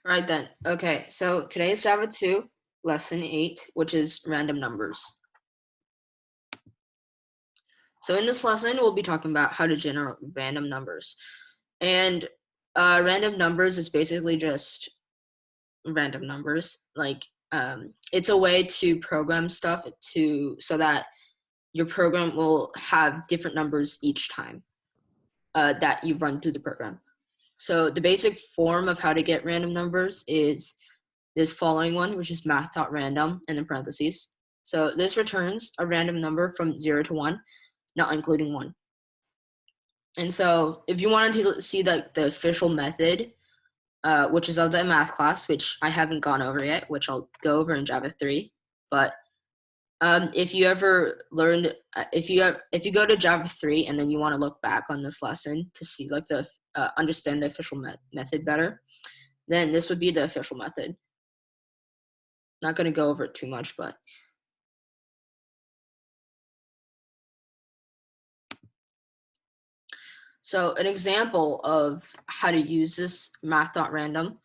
Right then. Okay, so today is Java 2, lesson 8, which is random numbers. So in this lesson, we'll be talking about how to generate random numbers. And random numbers is basically just random numbers. It's a way to program stuff so that your program will have different numbers each time that you run through the program. So the basic form of how to get random numbers is this following one, which is math.random, and in parentheses. So this returns a random number from 0 to 1, not including 1. And so if you wanted to see the official method, which is of the math class, which I haven't gone over yet, which I'll go over in Java 3. But if you ever learned, if you go to Java 3 and then you want to look back on this lesson to see understand the official method better, then this would be the official method. Not going to go over it too much, but so an example of how to use this math.random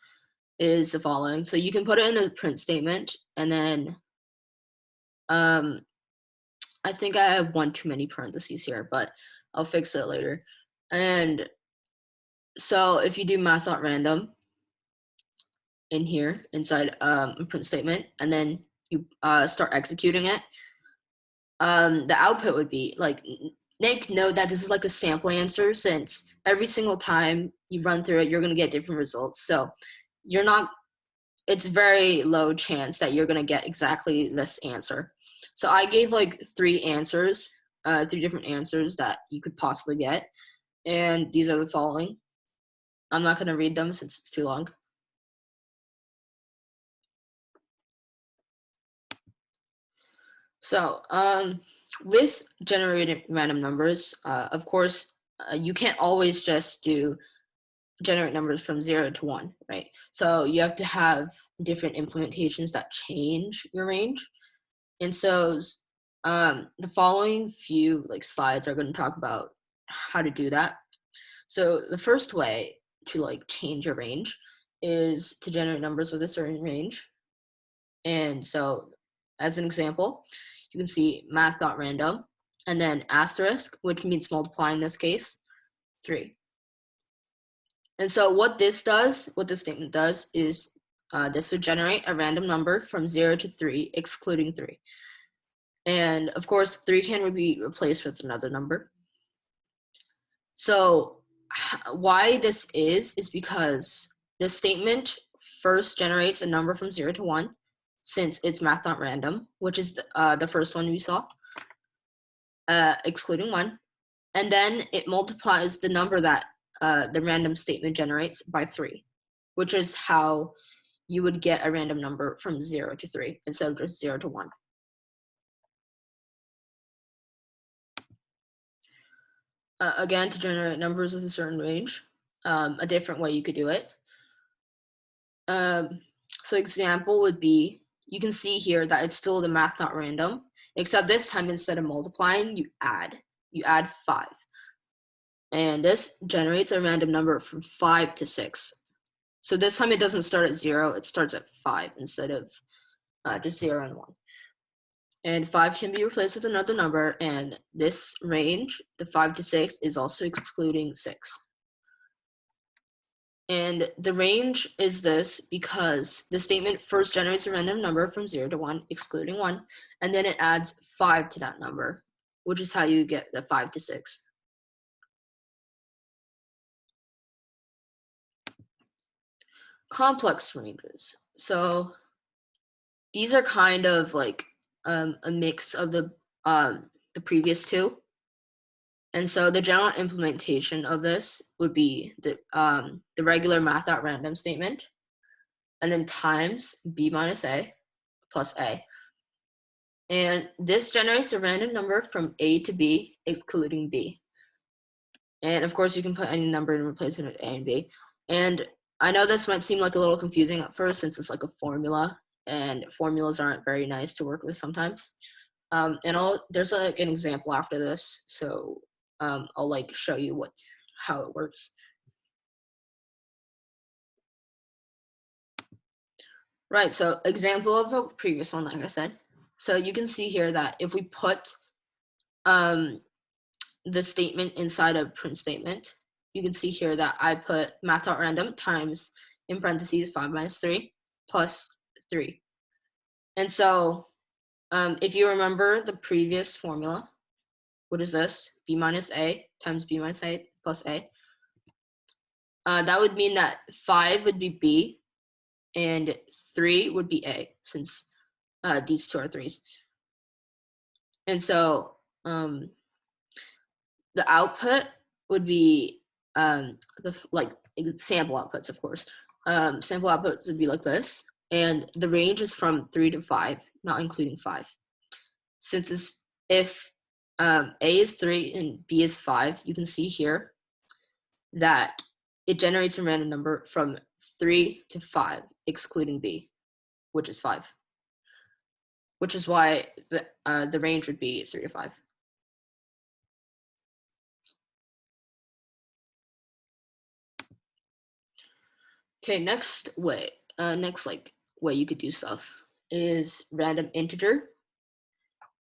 is the following. So you can put it in a print statement, and then I think I have one too many parentheses here, but I'll fix it later. And so if you do math.random in here inside a print statement, and then you start executing it, the output would be like, make note that this is like a sample answer, since every single time you run through it, you're going to get different results. So it's very low chance that you're going to get exactly this answer. So I gave like three different answers that you could possibly get. And these are the following. I'm not going to read them since it's too long. So with generated random numbers, of course, you can't always just generate numbers from 0 to 1, right? So you have to have different implementations that change your range. And so the following few slides are going to talk about how to do that. So the first way to change your range is to generate numbers with a certain range. And so as an example, you can see math.random and then asterisk, which means multiply in this case, 3. And so what this statement does is this would generate a random number from 0 to 3, excluding 3. And of course, 3 can be replaced with another number. So why this is because this statement first generates a number from 0 to 1, since it's math.random, which is the first one we saw, excluding 1. And then it multiplies the number that the random statement generates by 3, which is how you would get a random number from 0 to 3 instead of just 0 to 1. Again, to generate numbers with a certain range, a different way you could do it. So example would be, you can see here that it's still the math.random, except this time instead of multiplying, you add 5. And this generates a random number from 5 to 6. So this time it doesn't start at 0, it starts at 5 instead of just 0 and 1. And 5 can be replaced with another number, and this range, the 5 to 6, is also excluding 6. And the range is this because the statement first generates a random number from 0 to 1, excluding 1, and then it adds 5 to that number, which is how you get the 5 to 6. Complex ranges. So these are kind of like a mix of the previous two. And so the general implementation of this would be the regular math.random statement, and then times b minus a plus a. And this generates a random number from a to b, excluding b. And of course, you can put any number in replacement of a and b. And I know this might seem like a little confusing at first, since it's like a formula, and formulas aren't very nice to work with sometimes. And there's like an example after this, so I'll show you how it works. Right, so example of the previous one, like I said. So you can see here that if we put the statement inside a print statement, you can see here that I put math.random times, in parentheses, 5 minus 3 plus 3. And so if you remember the previous formula, what is this? B minus A times B minus A plus A. That would mean that 5 would be B and 3 would be A, since these two are 3s. And so the output would be the sample outputs, of course. Sample outputs would be like this, and the range is from 3 to 5, not including 5. Since if A is 3 and B is 5, you can see here that it generates a random number from 3 to 5, excluding B, which is 5. Which is why the range would be 3 to 5. Okay, next way you could do stuff is random integer.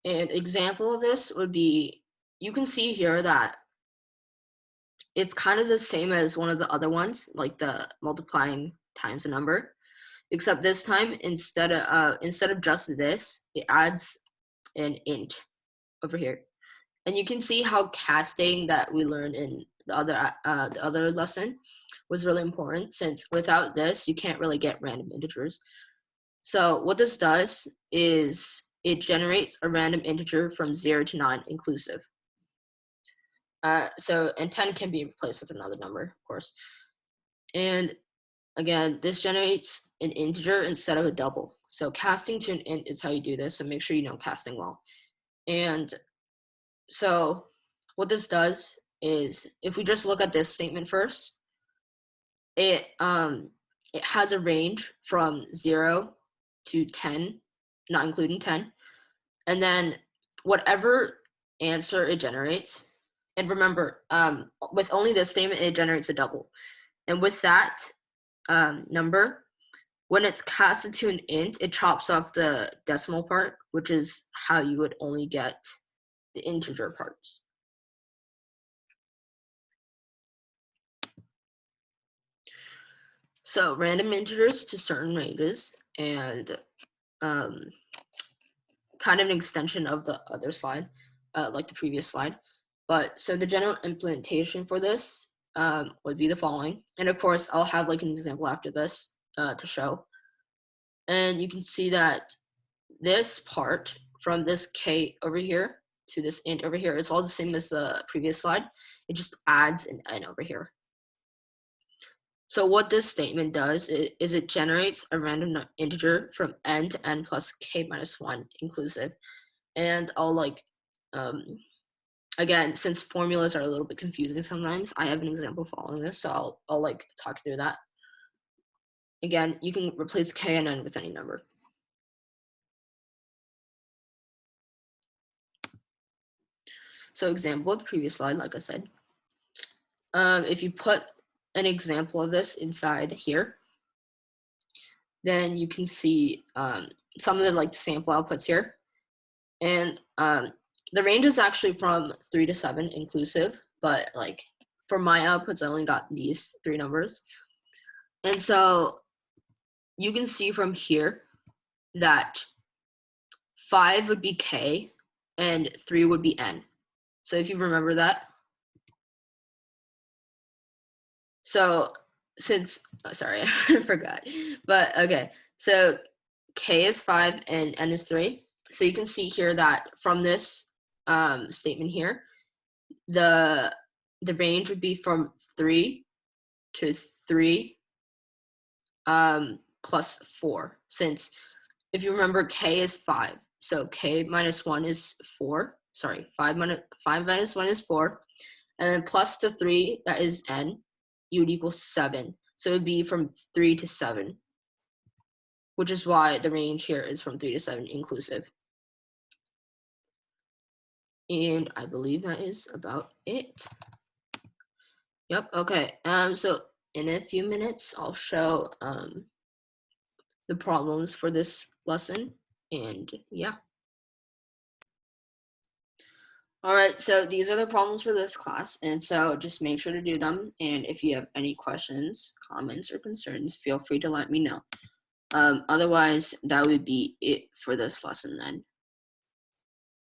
An example of this would be, you can see here that it's kind of the same as one of the other ones, like the multiplying times a number, except this time instead of just this, it adds an int over here. And you can see how casting that we learned in the other lesson was really important, since without this, you can't really get random integers. So what this does is it generates a random integer from 0 to 9 inclusive. And 10 can be replaced with another number, of course. And again, this generates an integer instead of a double. So casting to an int is how you do this, so make sure you know casting well. And so what this does is, if we just look at this statement first, it has a range from 0 to 10, not including 10. And then whatever answer it generates, and remember, with only this statement, it generates a double. And with that number, when it's casted to an int, it chops off the decimal part, which is how you would only get the integer parts. So random integers to certain ranges, and kind of an extension of the other slide, like the previous slide. But so the general implementation for this would be the following. And of course, I'll have like an example after this to show. And you can see that this part from this k over here to this int over here, it's all the same as the previous slide. It just adds an n over here. So what this statement does is it generates a random integer from n to n plus k minus 1 inclusive. And I'll again, since formulas are a little bit confusing sometimes, I have an example following this, so I'll like talk through that. Again, you can replace k and n with any number. So example of the previous slide, like I said, if you put an example of this inside here, then you can see some of the sample outputs here. And the range is actually from 3 to 7 inclusive, but for my outputs, I only got these 3 numbers. And so you can see from here that 5 would be k and 3 would be n. So if you remember that. So sorry, I forgot. But okay, so k is 5 and n is 3. So you can see here that from this statement here, the range would be from 3 to 3 plus 4, since if you remember, k is 5. So k minus 1 is 4. Sorry, 5 minus 1 is 4. And then plus the 3, that is n, you would equal 7. So it would be from 3 to 7, which is why the range here is from 3 to 7 inclusive. And I believe that is about it. Yep, okay. So in a few minutes, I'll show the problems for this lesson. And yeah. All right, so these are the problems for this class, and so just make sure to do them. And if you have any questions, comments, or concerns, feel free to let me know. Otherwise, that would be it for this lesson then.